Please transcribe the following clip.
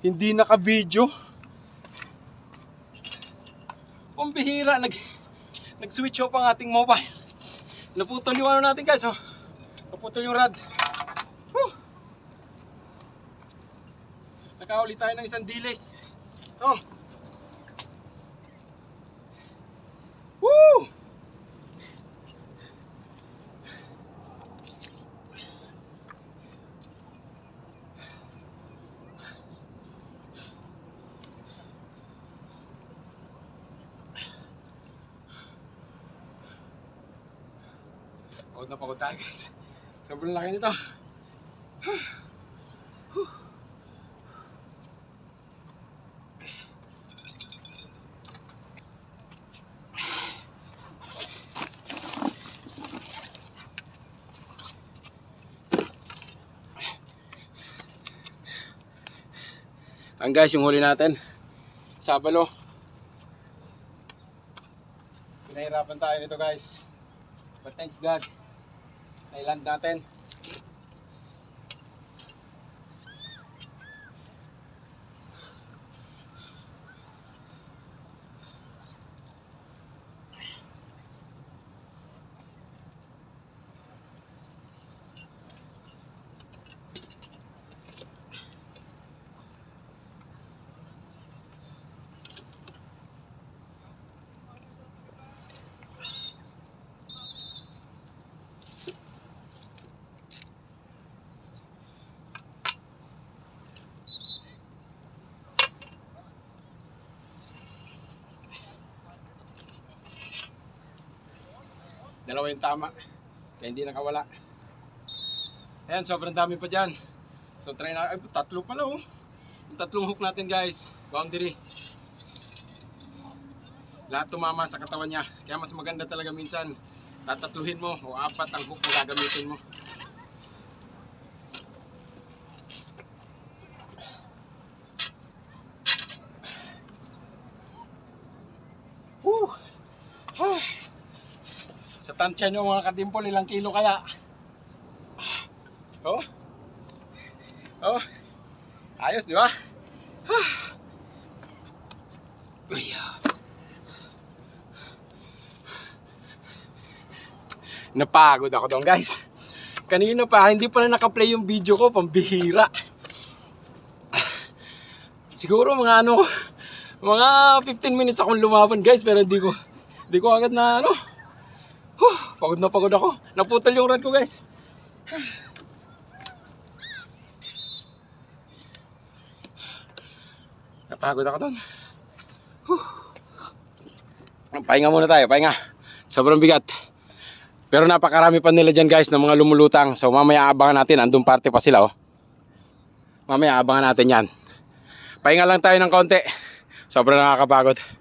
hindi naka-video. Pambihira, nag-switch off ang ating mobile. Naputol yung ano natin guys, oh. Naputol yung rod. Nakahuli tayo ng isang dilis. Oh. Woo! Pagod na pagod tayo guys. Sobrang laki nito. Ang guys, yung huli natin sabalo. Pinahirapan tayo nito guys, but thanks God nailand natin. Dalawa yung tama, kaya hindi nakawala. Ayan, sobrang dami pa dyan. So try na, ay tatlo pala oh. Yung tatlong hook natin guys, boundary. Lahat tumama sa katawan niya. Kaya mas maganda talaga minsan tatatluhin mo o apat ang hook na gagamitin mo. Woo! Sa tansya nyo mga katimpol, ilang kilo kaya? Oh, oh, ayos di ba? Napagod ako doon guys. Kanina pa, hindi pa na naka-play yung video ko, pambihira. Siguro mga ano, mga 15 minutes akong lumaban guys, pero hindi ko agad na ano. Pagod na pagod ako. Naputol yung rod ko guys. Napagod ako doon. Pahinga muna tayo, pahinga. Sobrang bigat. Pero napakarami pa nila dyan guys ng mga lumulutang. So mamaya abangan natin, andun parte pa sila oh. Mamaya abangan natin yan. Pahinga lang tayo ng konti. Sobrang nakakapagod.